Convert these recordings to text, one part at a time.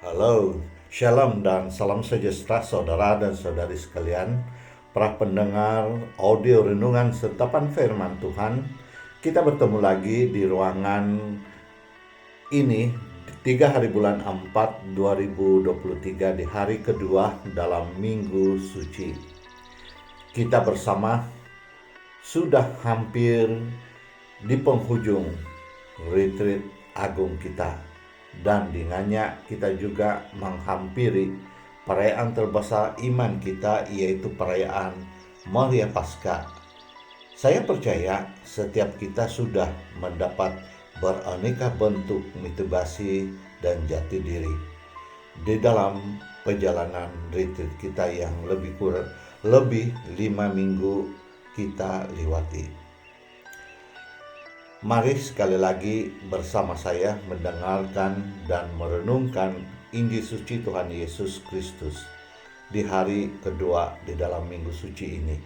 Halo, shalom dan salam sejahtera saudara dan saudari sekalian, para pendengar audio renungan sentapan firman Tuhan. Kita bertemu lagi di ruangan ini 3 hari bulan 4 2023 di hari kedua dalam Minggu Suci. Kita bersama sudah hampir di penghujung retreat agung kita, dan dengannya kita juga menghampiri perayaan terbesar iman kita, yaitu perayaan Maria Paskah. Saya percaya setiap kita sudah mendapat beraneka bentuk motivasi dan jati diri di dalam perjalanan retreat kita yang lebih 5 minggu kita lewati. Mari sekali lagi bersama saya mendengarkan dan merenungkan Injil suci Tuhan Yesus Kristus di hari kedua di dalam Minggu Suci ini,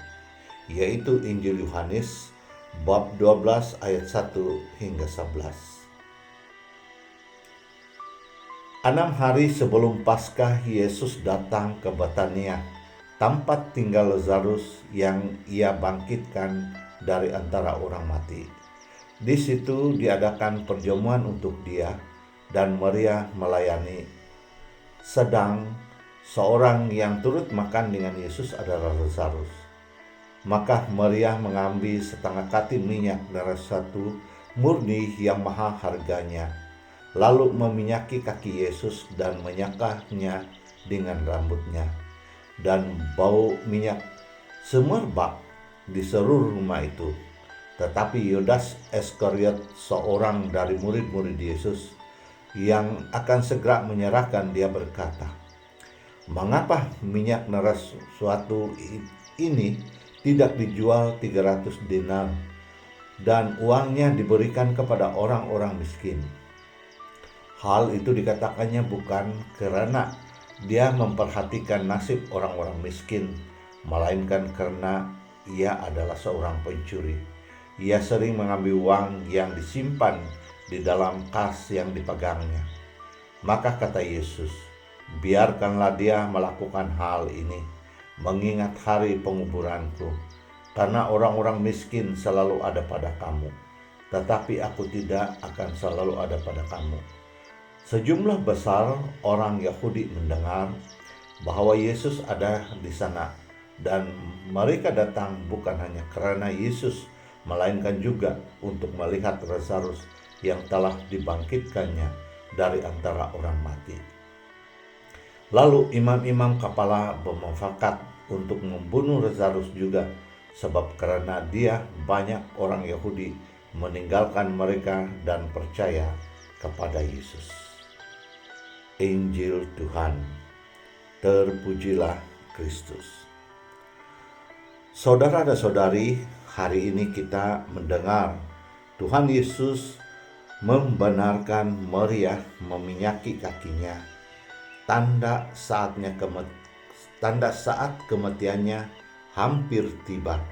yaitu Injil Yohanes bab 12 ayat 1 hingga 11. 6 hari sebelum Paskah, Yesus datang ke Betania, tempat tinggal Lazarus yang ia bangkitkan dari antara orang mati. Di situ diadakan perjamuan untuk dia, dan Maria melayani. Sedang seorang yang turut makan dengan Yesus adalah Lazarus. Maka Maria mengambil setengah kati minyak dari satu murni yang mahal harganya, lalu meminyaki kaki Yesus dan menyakahnya dengan rambutnya. Dan bau minyak semerbak di seluruh rumah itu. Tetapi Yudas Iskariot, seorang dari murid-murid Yesus yang akan segera menyerahkan dia, berkata, "Mengapa minyak suatu ini tidak dijual 300 dinar dan uangnya diberikan kepada orang-orang miskin?" Hal itu dikatakannya bukan karena dia memperhatikan nasib orang-orang miskin, melainkan karena ia adalah seorang pencuri. Ia sering mengambil uang yang disimpan di dalam kas yang dipegangnya. Maka kata Yesus, "Biarkanlah dia melakukan hal ini, mengingat hari penguburanku. Karena orang-orang miskin selalu ada pada kamu, tetapi aku tidak akan selalu ada pada kamu." Sejumlah besar orang Yahudi mendengar bahwa Yesus ada di sana, dan mereka datang bukan hanya karena Yesus, melainkan juga untuk melihat Lazarus yang telah dibangkitkannya dari antara orang mati. Lalu imam-imam kepala bermufakat untuk membunuh Lazarus juga, sebab karena dia banyak orang Yahudi meninggalkan mereka dan percaya kepada Yesus. Injil Tuhan. Terpujilah Kristus. Saudara dan saudari, hari ini kita mendengar Tuhan Yesus membenarkan Maria meminyaki kakinya, tanda saat kematiannya hampir tiba,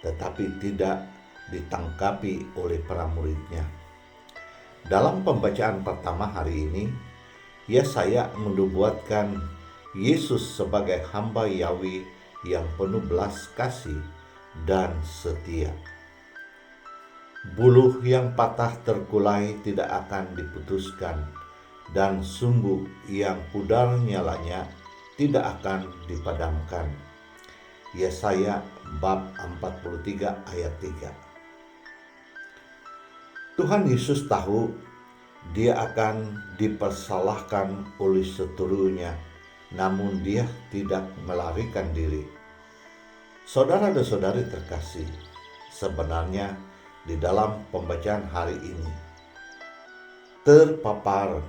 tetapi tidak ditanggapi oleh para muridnya. Dalam pembacaan pertama hari ini, Yesaya menubuatkan Yesus sebagai hamba Yahweh yang penuh belas kasih dan setia. Buluh yang patah terkulai tidak akan diputuskan, dan sumbu yang pudar nyalanya tidak akan dipadamkan. Yesaya bab 43 ayat 3. Tuhan Yesus tahu dia akan dipersalahkan oleh seterunya, namun dia tidak melarikan diri. Saudara dan saudari terkasih, sebenarnya di dalam pembacaan hari ini terpapar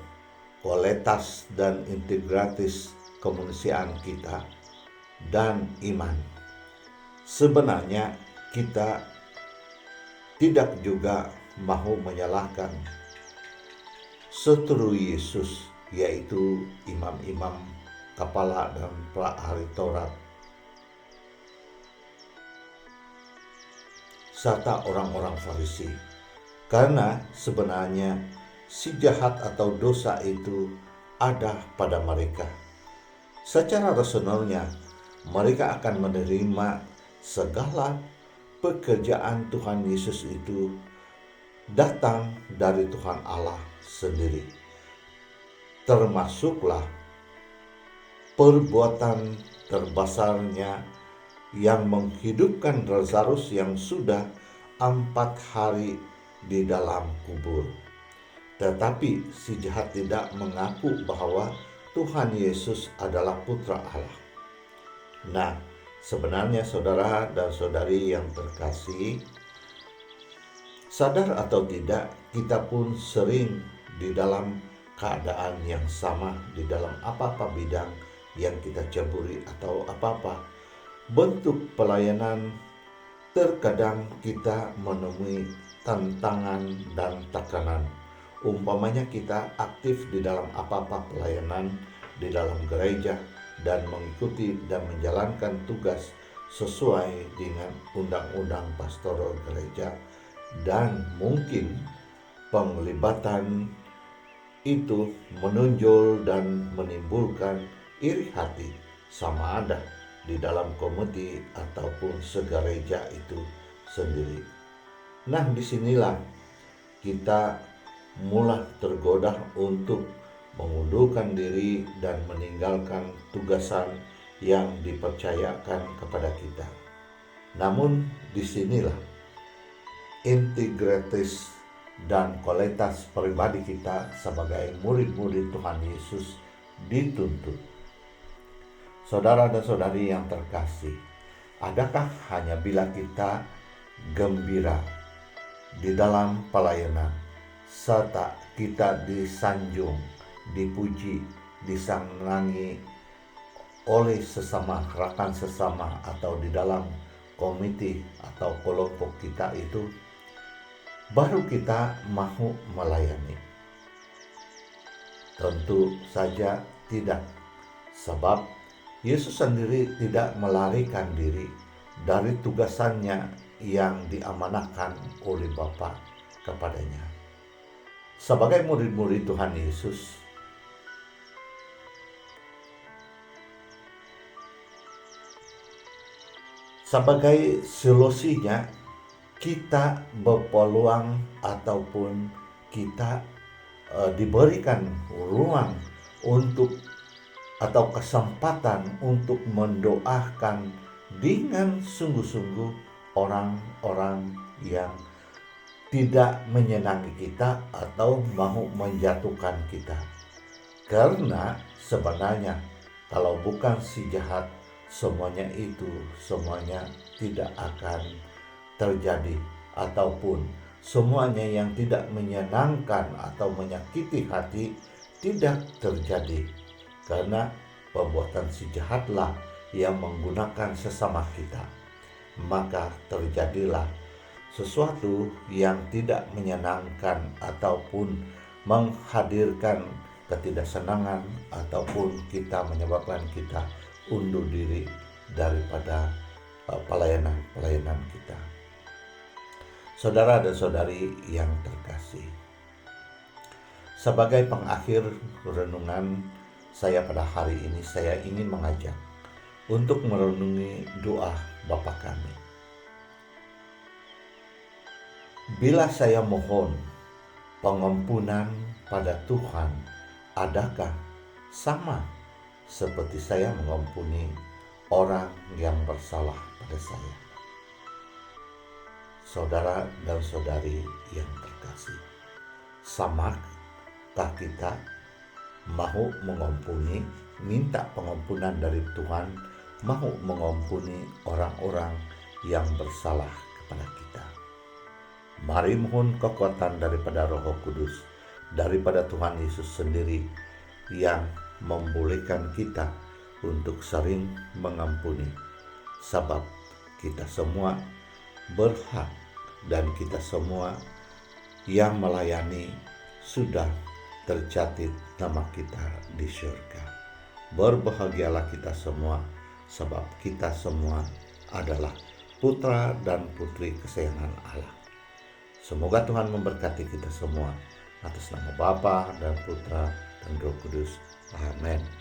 kualitas dan integrasi kemanusiaan kita dan iman. Sebenarnya kita tidak juga mau menyalahkan seteru Yesus, yaitu imam-imam kepala dan para ahli Taurat serta orang-orang Farisi, karena sebenarnya si jahat atau dosa itu ada pada mereka. Secara rasionalnya, mereka akan menerima segala pekerjaan Tuhan Yesus itu datang dari Tuhan Allah sendiri. Termasuklah perbuatan terbesarnya yang menghidupkan Lazarus yang sudah 4 hari di dalam kubur. Tetapi si jahat tidak mengaku bahwa Tuhan Yesus adalah putra Allah. Nah, sebenarnya saudara dan saudari yang terkasih, sadar atau tidak, kita pun sering di dalam keadaan yang sama di dalam apa-apa bidang yang kita ceburi atau apa-apa bentuk pelayanan. Terkadang kita menemui tantangan dan tekanan. Umpamanya kita aktif di dalam apa-apa pelayanan di dalam gereja dan mengikuti dan menjalankan tugas sesuai dengan undang-undang pastoral gereja, dan mungkin penglibatan itu menonjol dan menimbulkan iri hati, sama ada di dalam komiti ataupun segereja itu sendiri. Nah, disinilah kita mulai tergoda untuk mengundurkan diri dan meninggalkan tugasan yang dipercayakan kepada kita. Namun disinilah integritas dan kualitas pribadi kita sebagai murid-murid Tuhan Yesus dituntut. Saudara dan saudari yang terkasih, adakah hanya bila kita gembira di dalam pelayanan, serta kita disanjung, dipuji, disenangi oleh sesama rekan sesama atau di dalam komite atau kelompok kita itu, baru kita mau melayani? Tentu saja tidak, sebab Yesus sendiri tidak melarikan diri dari tugasannya yang diamanahkan oleh Bapa kepadanya. Sebagai murid-murid Tuhan Yesus, sebagai solusinya kita berpeluang ataupun kita diberikan ruang untuk atau kesempatan untuk mendoakan dengan sungguh-sungguh orang-orang yang tidak menyenangi kita atau mau menjatuhkan kita. Karena sebenarnya kalau bukan si jahat, semuanya tidak akan terjadi, ataupun semuanya yang tidak menyenangkan atau menyakiti hati tidak terjadi. Karena perbuatan si jahatlah yang menggunakan sesama kita, maka terjadilah sesuatu yang tidak menyenangkan ataupun menghadirkan ketidaksenangan, ataupun kita menyebabkan kita undur diri daripada pelayanan kita. Saudara dan saudari yang terkasih, sebagai pengakhir renungan saya pada hari ini, saya ingin mengajak untuk merenungi doa Bapa kami. Bila saya mohon pengampunan pada Tuhan, adakah sama seperti saya mengampuni orang yang bersalah pada saya? Saudara dan saudari yang terkasih, samakah kita mau mengampuni, minta pengampunan dari Tuhan, mau mengampuni orang-orang yang bersalah kepada kita? Mari mohon kekuatan daripada Roh Kudus, daripada Tuhan Yesus sendiri yang membolehkan kita untuk sering mengampuni, sebab kita semua berhak dan kita semua yang melayani sudah tercatat nama kita di surga. Berbahagialah kita semua, sebab kita semua adalah putra dan putri kesayangan Allah. Semoga Tuhan memberkati kita semua, atas nama Bapa dan Putra dan Roh Kudus. Amin.